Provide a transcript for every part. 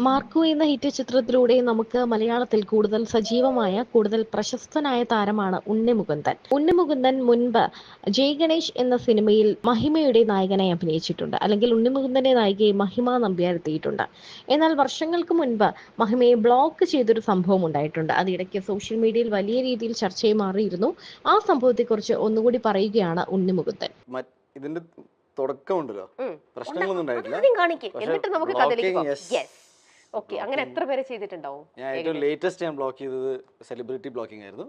Marco എന്ന hit ചിത്രത്തിലൂടെ നമുക്ക് മലയാളത്തിൽ കൂടുതൽ സജീവമായ, കൂടുതൽ പ്രശസ്തനായ താരമാണ് ഉണ്ണിമുകുന്ദൻ. ഉണ്ണിമുകുന്ദൻ മുൻപ് ജയ് ഗണേഷ് എന്ന സിനിമയിൽ മഹിമയുടെ നായകനായി അഭിനയിച്ചിട്ടുണ്ട്. അല്ലെങ്കിൽ ഉണ്ണിമുകുന്ദന്റെ നായികയെ മഹിമ നമ്പ്യാർ എത്തിയിട്ടുണ്ട്. എന്നാൽ വർഷങ്ങൾക്ക് മുൻപ് മഹിമയെ ബ്ലോക്ക് ചെയ്തൊരു സംഭവം ഉണ്ടായിട്ടുണ്ട്. അത് ഇടയ്ക്ക് സോഷ്യൽ മീഡിയയിൽ വലിയ രീതിയിൽ ചർച്ചയായി മാറിയിരുന്നു. ആ സംഭവത്തെക്കുറിച്ച് ഒന്നുകൂടി പറയുകയാണ് ഉണ്ണിമുകുന്ദൻ. ഇതിന്റെ തുടക്കമുണ്ടല്ലോ, പ്രശ്നങ്ങളൊന്നും ഉണ്ടായിട്ടില്ല. എന്നിട്ട് നമുക്ക് കഥയിലേക്ക് പോകാം. യെസ്. ഓക്കേ, അങ്ങനെ എത്ര പേരെ ചെയ്തിട്ടുണ്ടാവും? ഞാൻ ഏറ്റവും ലേറ്റസ്റ്റ് ഞാൻ ബ്ലോക്ക് ചെയ്തത് സെലിബ്രിറ്റി ബ്ലോക്കിംഗ് ആയിരുന്നു.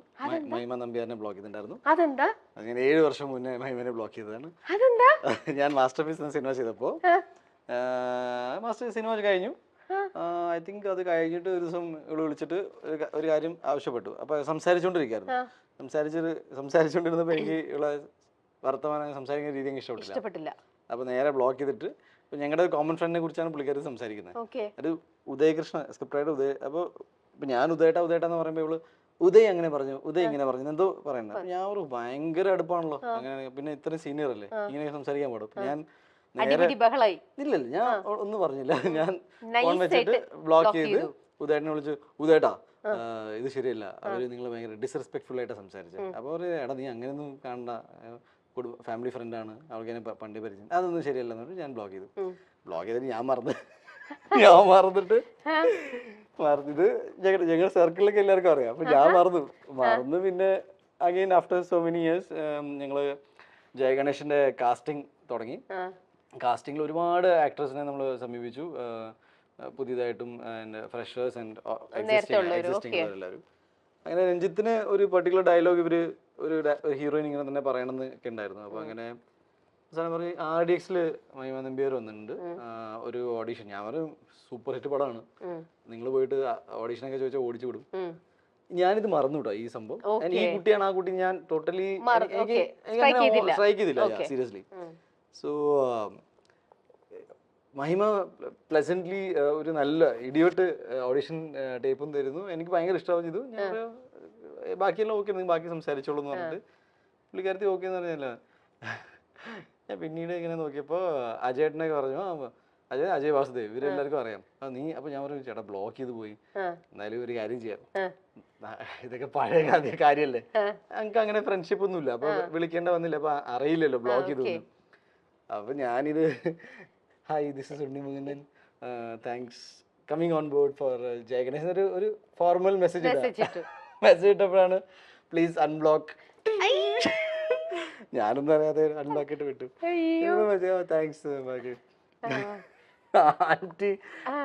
മഹിമ നമ്പ്യാറിനെ ബ്ലോക്ക് ചെയ്തിട്ടുണ്ടായിരുന്നു. അതെന്താ? അങ്ങനെ 7 വർഷം മുന്നേ മഹിമനെ ബ്ലോക്ക് ചെയ്തതാണ്. അതെന്താ? ഞാൻ മാസ്റ്റർ പീസ് എന്ന സിനിമ ചെയ്തപ്പോൾ മാസ്റ്റർ സിനിമ കഴിഞ്ഞു. ഐ തിങ്ക് അത് കഴിഞ്ഞിട്ട് ഒരു ദിവസം ഇവള് വിളിച്ചിട്ട് ഒരു കാര്യം ആവശ്യപ്പെട്ടു. അപ്പൊ സംസാരിച്ചോണ്ടിരിക്കായിരുന്നു. സംസാരിച്ചോണ്ടിരുന്നപ്പോ എനിക്ക് ഇവിടെ വർത്തമാനം സംസാരിക്കുന്ന രീതി എനിക്ക് ഇഷ്ടപ്പെട്ടില്ല. അപ്പൊ നേരെ ബ്ലോക്ക് ചെയ്തിട്ട് ഞങ്ങളുടെ കോമൺ ഫ്രണ്ടിനെ കുറിച്ചാണ് പുള്ളിക്കാരി സംസാരിക്കുന്നത്. ഒരു ഉദയകൃഷ്ണ സ്ക്രിപ്റ്റായിട്ട് അപ്പോൾ ഇപ്പൊ ഞാൻ ഉദയേട്ടാന്ന് പറയുമ്പോൾ ഇവള് ഉദയ് അങ്ങനെ പറഞ്ഞു, ഉദയ് ഇങ്ങനെ പറഞ്ഞു, എന്തോ പറയുന്നത്. ഞാൻ ഒരു ഭയങ്കര അടുപ്പാണല്ലോ, അങ്ങനെ പിന്നെ ഇത്രയും സീനിയർ അല്ലേ, ഇങ്ങനെ സംസാരിക്കാൻ പാടും. ഞാൻ ഇല്ലല്ല, ഞാൻ ഒന്നും പറഞ്ഞില്ല. ഞാൻ ഫോൺ വെച്ചിട്ട് ബ്ലോക്ക് ചെയ്ത് ഉദയേട്ടനെ വിളിച്ചു, ഉദയേട്ടാ ഇത് ശരിയല്ല, അവര് നിങ്ങൾ ഭയങ്കര ഡിസ്റെസ്പെക്ട്ഫുൾ ആയിട്ട് സംസാരിച്ചത്. അപ്പൊ പറയും, എടാ നീ അങ്ങനെയൊന്നും കാണണ്ട, ഫാമിലി ഫ്രണ്ടാണ്, അവൾക്ക് എന്നെ പണ്ടേ പരിചയം, അതൊന്നും ശരിയല്ലെന്ന് പറഞ്ഞിട്ട് ഞാൻ ബ്ലോക്ക് ചെയ്തിട്ട് ഞാൻ മറന്നിട്ട് ഇത് ഞങ്ങളുടെ സർക്കിളിലൊക്കെ എല്ലാവർക്കും അറിയാം. അപ്പൊ ഞാൻ മറന്നു. പിന്നെ again after so many years ഞങ്ങള് ജയ് ഗണേഷിന്റെ കാസ്റ്റിംഗ് തുടങ്ങി. കാസ്റ്റിംഗിൽ ഒരുപാട് ആക്ടേഴ്സിനെ നമ്മൾ സമീപിച്ചു, പുതിയതായിട്ടും ഫ്രഷേഴ്സ് ആൻഡ് എക്സിസ്റ്റിംഗ് എല്ലാവരും. അങ്ങനെ രഞ്ജിത്തിന് ഒരു പർട്ടിക്കുലർ ഡയലോഗ് ഇവര് ഒരു ഹീറോയിൻ ഇങ്ങനെ തന്നെ പറയണമെന്നൊക്കെ ഉണ്ടായിരുന്നു. അപ്പൊ അങ്ങനെ അവസാനം പറയും RDX മഹിമ നമ്പ്യാർ വന്നിട്ടുണ്ട്, ഒരു ഓഡീഷൻ. ഞാൻ പറയും സൂപ്പർ ഹിറ്റ് പടമാണ്, നിങ്ങൾ പോയിട്ട് ഓഡീഷനൊക്കെ ചോദിച്ചാൽ ഓടിച്ചു വിടും. ഞാനിത് മറന്നു കേട്ടോ ഈ സംഭവം. ഈ കുട്ടിയാണ് ആ കുട്ടി, ഞാൻ ടോട്ടലി സ്ട്രൈക്ക് ചെയ്തില്ല സീരിയസ്ലി. സോ മഹിമ പ്ലസന്റ്ലി ഒരു നല്ല ഇഡിയോട്ട് ഓഡിഷൻ ടേപ്പും തരുന്നു. എനിക്ക് ഭയങ്കര ഇഷ്ടമാവും ചെയ്തു. ഞാൻ ബാക്കിയെല്ലാം ഓക്കെ, നിങ്ങൾ ബാക്കി സംസാരിച്ചോളൂ എന്ന് പറഞ്ഞിട്ട് പുള്ളിക്കാരത്തി ഓക്കെ എന്ന് പറഞ്ഞല്ല. ഞാൻ പിന്നീട് ഇങ്ങനെ നോക്കിയപ്പോൾ അജയേട്ടനൊക്കെ പറഞ്ഞു, അജയ് വാസുദേവ് ഇവരെല്ലാവർക്കും അറിയാം. അപ്പൊ ഞാൻ പറഞ്ഞു, ചേട്ടാ ബ്ലോക്ക് ചെയ്ത് പോയി, എന്നാലും ഒരു കാര്യം ചെയ്യാം, ഇതൊക്കെ പഴയ കാര്യമല്ലേ, ഞങ്ങൾക്ക് അങ്ങനെ ഫ്രണ്ട്ഷിപ്പ് ഒന്നുമില്ല, അപ്പൊ വിളിക്കേണ്ട വന്നില്ല, അപ്പൊ അറിയില്ലല്ലോ ബ്ലോക്ക് ചെയ്തു. അപ്പൊ ഞാനിത് hi this is Unni Mukundan, thanks coming on board for Jai Ganesh ഒരു ഫോർമൽ മെസ്സേജ് ഇട്ടപ്പോഴാണ് പ്ലീസ് അൺബ്ലോക്ക്. ഞാനൊന്നും അറിയാതെ അൺബ്ലോക്ക് ഇട്ട് വിട്ടു. Thanks aunty.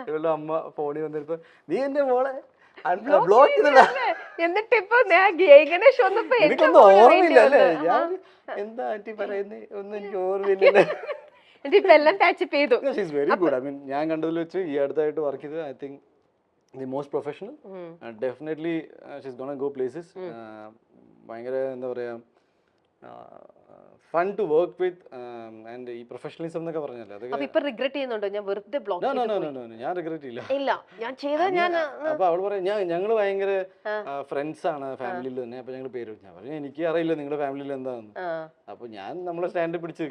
ഇവളുടെ അമ്മ ഫോണിൽ വന്നിരുപ്പോ, നീ എന്റെ മോളെ ബ്ലോക്ക് ചെയ്തില്ല, എനിക്കൊന്നും ഓർമ്മയില്ല അല്ലേ, ഞാൻ എന്താ ആന്റി പറയുന്നേ ഒന്നും എനിക്ക് ഓർമ്മയില്ല. Very good. ഐ മീൻ ഞാൻ കണ്ടതിൽ വെച്ച് ഈ അടുത്തായിട്ട് വർക്ക് ചെയ്തത് I think the most professional. Definitely she's gonna go places. ഭയങ്കര എന്താ പറയാ, fun to work with. And ഈ പ്രൊഫഷണലിസം എന്നൊക്കെ പറഞ്ഞല്ലേ, ഞാൻ റിഗ്രറ്റ് ഇല്ല. അപ്പൊ അവള് പറയും, ഞങ്ങള് ഭയങ്കര ഫ്രണ്ട്സ് ആണ് ഫാമിലിയിൽ തന്നെ, അപ്പൊ ഞങ്ങൾ പേര് ഞാൻ പറഞ്ഞു എനിക്ക് അറിയില്ല നിങ്ങളുടെ ഫാമിലിയിൽ എന്താന്ന്. അപ്പൊ ഞാൻ നമ്മളെ സ്റ്റാൻഡ് പിടിച്ച്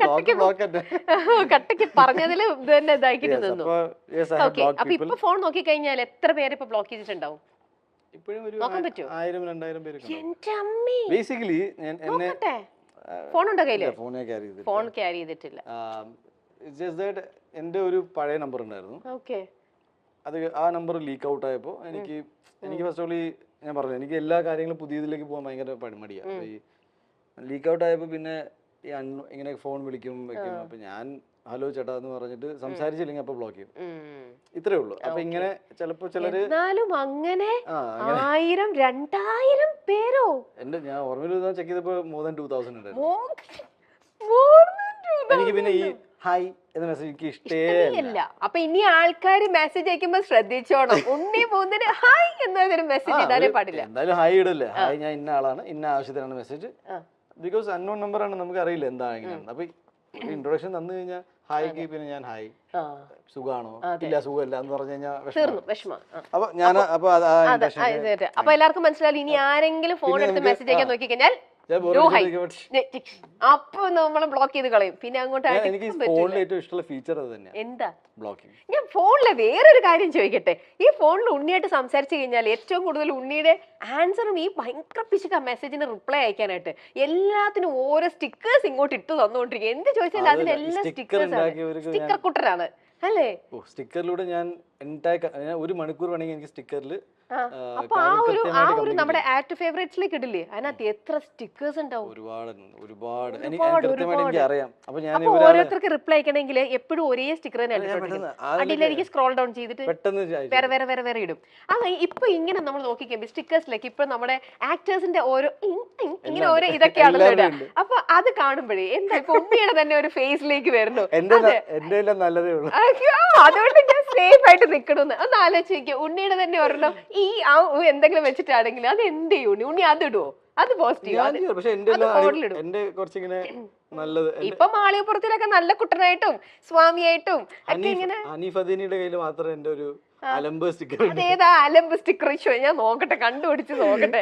കട്ടക്ക് പറഞ്ഞതില് തന്നെ ഇതാക്കിട്ട് നിന്നു. അപ്പൊ ഇപ്പൊ ഫോൺ നോക്കി കഴിഞ്ഞാൽ എത്ര പേര് ഇപ്പൊ ബ്ലോക്ക് ചെയ്തിട്ടുണ്ടാവും? ഇപ്പോഴും ഒരു 1000-2000 പേര്. ബേസിക്കലി ഫോൺ ഉണ്ടോ കയ്യില്? ഫോൺ ക്യാരി ചെയ്തിട്ടില്ല. എന്റെ ഒരു പഴയ നമ്പർ ഉണ്ടായിരുന്നു, അത് ആ നമ്പർ ലീക്ക് ഔട്ട് ആയപ്പോ എനിക്ക് ഫസ്റ്റ് ഓഫ് ഓൾ ഞാൻ പറഞ്ഞു, എനിക്ക് എല്ലാ കാര്യങ്ങളും പുതിയതിലേക്ക് പോകാൻ ഭയങ്കര മടിയാണ്. ഈ ലീക്ക് ഔട്ട് ആയപ്പോ പിന്നെ ഇങ്ങനെ ഫോൺ വിളിക്കും വെക്കും. അപ്പൊ ഞാൻ ഹലോ ചേട്ടാ എന്ന് പറഞ്ഞിട്ട് സംസാരിച്ചില്ലെങ്കിൽ അപ്പൊ ബ്ലോക്ക് ചെയ്യും. ഇത്രേ ഉള്ളൂ. അപ്പൊ ഇങ്ങനെ ചിലപ്പോ ചിലര് അങ്ങനെ 1000-2000 പേരോ ഞാൻ ഓർമ്മയിൽ ചെക്ക് ചെയ്തപ്പോ more than 2000 ഉണ്ടായിരുന്നു. എനിക്ക് പിന്നെ ഈ ഹായ് എന്ന മെസ്സേജ് എനിക്ക് ഇഷ്ടമല്ല. അപ്പൊ ഇനി ആൾക്കാര് മെസ്സേജ് അയക്കുമ്പോ ശ്രദ്ധിച്ചോണം, ഉണ്ണി മൂന്നിന് ഹായ് എന്നൊരു മെസ്സേജ് ഇടാനേ പാടില്ല. എന്തായാലും ഹായ് ഇടല്ലേ, ഹായ് ഞാൻ ഇന്ന ആളാണ്, ഇന്ന ആവശ്യത്തിനാണ് മെസ്സേജ്. ബിക്കോസ് അൺനോൺ നമ്പർ ആണ്, നമുക്ക് അറിയില്ല എന്താ എങ്ങനെയാണ്. അപ്പൊ ഇൻട്രൊഡക്ഷൻ തന്നു കഴിഞ്ഞാൽ ഹായ്ക്ക് പിന്നെ ഞാൻ ഹായ് സുഖാണോ ഇല്ല സുഖമല്ല എന്ന് പറഞ്ഞു കഴിഞ്ഞാൽ അപ്പൊ എല്ലാവർക്കും മനസ്സിലായി. ഇനി ആരെങ്കിലും ഫോൺ എടുത്ത് മെസ്സേജ് അയക്കാൻ നോക്കി കഴിഞ്ഞാൽ അപ്പൊ നമ്മളെ ബ്ലോക്ക് ചെയ്ത് കളയും. പിന്നെ അങ്ങോട്ട് എനിക്ക് ഫോണിൽ ഏറ്റവും ഇഷ്ടമുള്ള ഫീച്ചർ അത് തന്നെയാണ്, എന്താ ബ്ലോക്കിംഗ്. ഞാൻ ഫോണിലെ വേറൊരു കാര്യം ചോദിക്കട്ടെ, ഈ ഫോണിൽ ഉണ്ണിയായിട്ട് സംസാരിച്ചു കഴിഞ്ഞാൽ ഏറ്റവും കൂടുതൽ ഉണ്ണിയുടെ ആൻസറും ഈ ഭയങ്കര പിശുക്ക മെസ്സേജിന് റിപ്ലൈ അയക്കാനായിട്ട് എല്ലാത്തിനും ഓരോ സ്റ്റിക്കേഴ്സ് ഇങ്ങോട്ട് ഇട്ട് തന്നുകൊണ്ടിരിക്കുക. എന്ത് ചോദിച്ചാൽ അതിനെല്ലാം സ്റ്റിക്കർ കുട്ടനാണ് അല്ലേ? സ്റ്റിക്കറിലൂടെ ഞാൻ ഒരു മണിക്കൂർ വേണമെങ്കിൽ എനിക്ക് സ്റ്റിക്കറിൽ അപ്പൊ ആ ഒരു നമ്മുടെ ആക്ട് ഫേവറേറ്റ്സിലേക്ക് ഇടില്ലേ, അതിനകത്ത് എത്ര സ്റ്റിക്കേഴ്സ് ഉണ്ടാവും? ഒരുപാട് എനിക്ക് അറിയാം. അപ്പൊ ഞാൻ ഓരോരുത്തർക്ക് റിപ്ലൈ അയക്കണമെങ്കിൽ എപ്പോഴും ഒരേ സ്റ്റിക്കർ തന്നെ അടിയിലേക്ക് സ്ക്രോൾ ഡൗൺ ചെയ്തിട്ട് വേറെ വേറെ വേറെ വേറെ ഇടും. അത് ഇപ്പൊ ഇങ്ങനെ നമ്മൾ നോക്കിക്കുമ്പോ സ്റ്റിക്കേഴ്സിലേക്ക് ഇപ്പൊ നമ്മുടെ ആക്ടേഴ്സിന്റെ ഓരോ ഇങ്ങനെ ഓരോ ഇതൊക്കെയാണല്ലോ ഇടുക. അപ്പൊ അത് കാണുമ്പോഴേ എന്താ ഇപ്പൊ ഉണ്ണിയുടെ തന്നെ ഒരു ഫേസിലേക്ക് വരുന്നു. അതുകൊണ്ട് ഞാൻ സേഫ് ആയിട്ട് നിക്കണമെന്ന് ഒന്ന് ആലോചിക്കുക. ഉണ്ണിയുടെ തന്നെ ഒരെണ്ണം ഈ എന്തെങ്കിലും വെച്ചിട്ടാണെങ്കിൽ അത് എന്ത് ചെയ്യും ഉണ്ണി? അത് ഇടുവോ? അത് പോസിറ്റീവ്. ഇപ്പൊ മാളികപ്പുറത്തിലൊക്കെ നല്ല കുട്ടനായിട്ടും സ്വാമിയായിട്ടും ഒക്കെ ഇങ്ങനെ. അതേതാ അലമ്പ് സ്റ്റിക്കർ ഇഷ്യൂ? ഞാൻ നോക്കട്ടെ, കണ്ടുപിടിച്ച് നോക്കട്ടെ.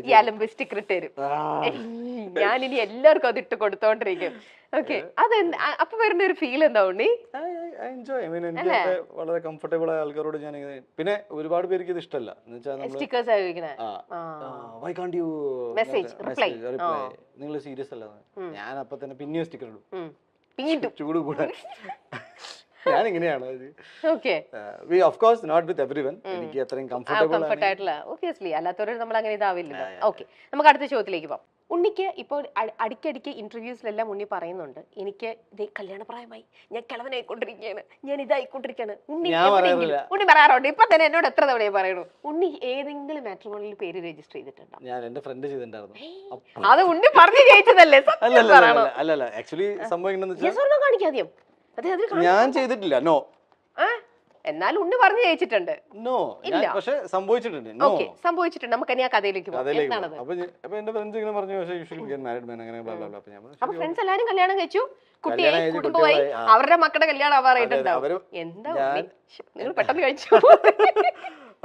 ഈ അലമ്പ് സ്റ്റിക്കർ ഇട്ട് തരും. ഞാനിനി എല്ലാവർക്കും അത് ഇട്ട് കൊടുത്തോണ്ടിരിക്കും. ഓക്കെ, അത് അപ്പൊ വരുന്ന ഒരു ഫീൽ എന്താ ഉണ്ണി? വളരെ കംഫർട്ടബിൾ ആയ ആൾക്കാരോട് ഞാൻ. പിന്നെ ഒരുപാട് പേർക്ക് ഇത് ഇഷ്ടമല്ല, സ്റ്റിക്കേഴ്സ് നിങ്ങൾ സീരിയസ് അല്ല. ഞാൻ അപ്പൊ തന്നെ പിന്നെയും സ്റ്റിക്കർ ഇടും, ചൂട് കൂടാൻ. ഞാൻ ഇങ്ങനെയാണ്. Of course not with everyone. എനിക്ക് അത്രയും കംഫർട്ടബിൾ ആയിട്ടുള്ള ഒബ്വിയസ്ലി അല്ലാത്തവരോട് നമ്മൾ അങ്ങനെ ഇതാവില്ല. ഓക്കെ, നമുക്ക് അടുത്ത ചോദ്യത്തിലേക്ക് പോകാം. ഉണ്ണിക്ക് ഇപ്പോൾ അടിക്കടിക്ക് ഇന്റർവ്യൂസിലെല്ലാം ഉണ്ണി പറയുന്നുണ്ട്, എനിക്ക് ഇതേ കല്യാണപ്രായമായി, ഞാൻ കിളവനായിക്കൊണ്ടിരിക്കുകയാണ്, ഞാൻ ഇതായിക്കൊണ്ടിരിക്കുകയാണ്. ഉണ്ണി പറയാറുണ്ട്. ഇപ്പൊ തന്നെ എന്നോട് എത്ര തവണ പറയണു. ഉണ്ണി ഏതെങ്കിലും മാട്രിമോണിയിൽ പേര് രജിസ്റ്റർ ചെയ്തിട്ടുണ്ടോ? ഞാൻ എന്റെ ഫ്രണ്ട് ചെയ്തിട്ടുണ്ടായിരുന്നു. അത് ഉണ്ണി പറഞ്ഞു ജയിച്ചതല്ലേ? അല്ലല്ല, ആക്ച്വലി സംഭവം കാണിക്കാദ്യം. ഞാൻ ചെയ്തിട്ടില്ല. നോ. എന്നാലും ഉണ്ണി പറഞ്ഞു ജയിച്ചിട്ടുണ്ട്. നോ, പക്ഷേ സംഭവിച്ചിട്ടുണ്ട്. സംഭവിച്ചിട്ടുണ്ട്. നമുക്ക് ഇനി ആ കഥയിലേക്ക് പോകാം. അപ്പൊ ഫ്രണ്ട്സ് എല്ലാരും കല്യാണം കഴിച്ചു, കുട്ടിയായി, കുടുംബമായി, അവരുടെ മക്കളുടെ കല്യാണം ആവാറായിട്ടുണ്ടാവും. എന്താ നിങ്ങൾ പെട്ടെന്ന് കഴിച്ചു?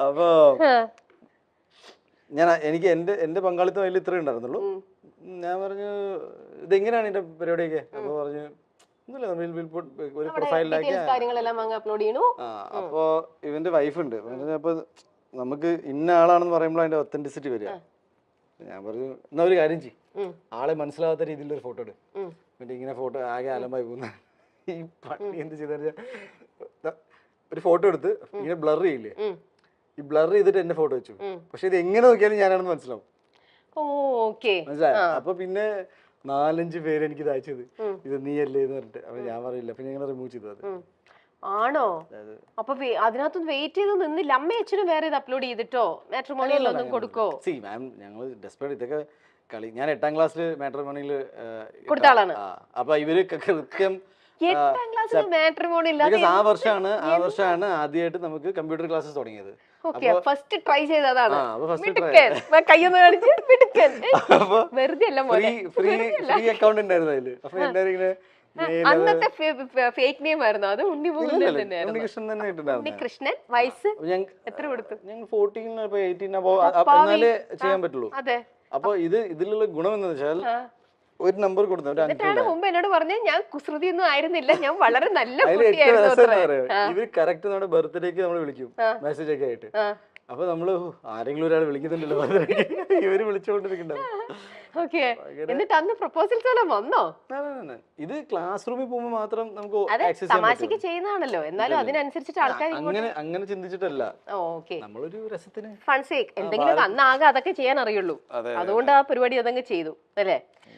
അപ്പൊ എനിക്ക് എന്റെ പങ്കാളിത്തം അതിൽ ഇത്രേ ഉണ്ടായിരുന്നുള്ളൂ. ഞാൻ പറഞ്ഞു ഇതെങ്ങനെയാണ് എന്റെ പരിപാടിയൊക്കെ? അപ്പൊ പറഞ്ഞു ഒരു പ്രൊഫൈലിലാക്കി. അപ്പൊ ഇവന്റെ വൈഫ് ഉണ്ട്. അപ്പൊ നമുക്ക് ഇന്ന ആളാണെന്ന് പറയുമ്പോൾ അതിന്റെ ഒത്തന്റിസിറ്റി വരിക. ഞാൻ പറഞ്ഞു എന്നാ ഒരു കാര്യം ചെയ്യും, ആളെ മനസ്സിലാവാത്ത രീതിയിൽ ഒരു ഫോട്ടോ ഇട്. എന്നിട്ട് ഇങ്ങനെ ഫോട്ടോ ആകെ അലമ്പായി പോകുന്ന ഈ പണി എന്ത് ചെയ്ത ഒരു ഫോട്ടോ എടുത്ത് ഇങ്ങനെ ബ്ലർ ചെയ്യില്ലേ, ഈ ബ്ലർ ചെയ്തിട്ട് എന്റെ ഫോട്ടോ വെച്ചു. പക്ഷെ ഇത് എങ്ങനെ നോക്കിയാലും ഞാനാണെന്ന് മനസ്സിലാവും. മനസ്സിലായോ? അപ്പൊ പിന്നെ 4-5 പേര് എനിക്ക് അയച്ചത് ഇത് നീയല്ലേ എന്ന് പറഞ്ഞിട്ട്. അപ്പൊ ഞാൻ പറയില്ല, അപ്പൊ ഞങ്ങൾ റിമൂവ് ചെയ്തു. അത് ആണോ? അപ്പൊ അതിനകത്തൊന്നും വെയിറ്റ് ചെയ്ത് നിന്നില്ല? അമ്മയും അച്ഛനും വേറെ ഇത് അപ്ലോഡ് ചെയ്തിട്ടോ മാട്രിമോണിയിലൊന്നും കൊടുക്കോ? ഞങ്ങൾ ഡെസ്പെറേറ്റ് ഇതൊക്കെ കളി. ഞാൻ 8ാം ക്ലാസ്സിൽ മാട്രിമോണിയിൽ കൊടുത്ത ആളാണ്. അപ്പൊ ഇവര് കൃത്യം 8ാം ക്ലാസ്സിൽ മാട്രിമോണിയിൽ ആ വർഷമാണ് ആദ്യമായിട്ട് നമുക്ക് കമ്പ്യൂട്ടർ ക്ലാസ്സസ് തുടങ്ങിയത്. ഫസ്റ്റ് ട്രൈ ചെയ്തതാണ്. കയ്യൊന്ന് കാണിച്ച് വെറുതെ അല്ല, ഫ്രീ അക്കൗണ്ട് ഉണ്ടായിരുന്നു അതില്. അപ്പൊ എല്ലാരും ഇങ്ങനെ അന്നത്തെ ഫേക്ക് നെയിം ആയിരുന്നു അത്. ഉണ്ണികൃഷ്ണൻ. വയസ്സ് എത്ര കൊടുത്തു? ഞങ്ങൾ 14 18 ചെയ്യാൻ പറ്റുള്ളൂ. അപ്പൊ ഇതിലുള്ള ഗുണം എന്ന് വെച്ചാൽ ഒരു നമ്പർ കൊടുത്തു. മുമ്പ് എന്നോട് പറഞ്ഞു ഞാൻ കുസൃതി ഒന്നും ആയിരുന്നില്ല, ഞാൻ വളരെ നല്ല കുട്ടിയായിരുന്നു. ഇവര് കറക്റ്റ് നമ്മുടെ ബർത്ത്ഡേക്ക് നമ്മൾ വിളിക്കും മെസ്സേജ് ഒക്കെ ആയിട്ട്. അപ്പൊ നമ്മള് ആരെങ്കിലും ഒരാൾ വിളിക്കുന്നുണ്ടല്ലോ ഇവര് വിളിച്ചോണ്ടിരിക്കണ്ടാവും. എന്നിട്ട് അന്ന് പ്രപ്പോസൽസ് എല്ലാം വന്നോ? ഇത് ക്ലാസ് റൂമിൽ പോകുമ്പോ മാത്രം നമുക്ക് തമാശക്ക് ചെയ്യുന്നതാണല്ലോ, എന്നാലും അതിനനുസരിച്ചിട്ട് ആൾക്കാർ അങ്ങനെ ചിന്തിച്ചിട്ടല്ല. നമ്മളൊരു രസത്തിന് ഫൺ സേക്ക് എന്തെങ്കിലും അന്ന് ആകെ അതൊക്കെ ചെയ്യാൻ അറിയുള്ളൂ. അതുകൊണ്ട് ആ പരിപാടി അതങ്ങ് ചെയ്തു അല്ലേ?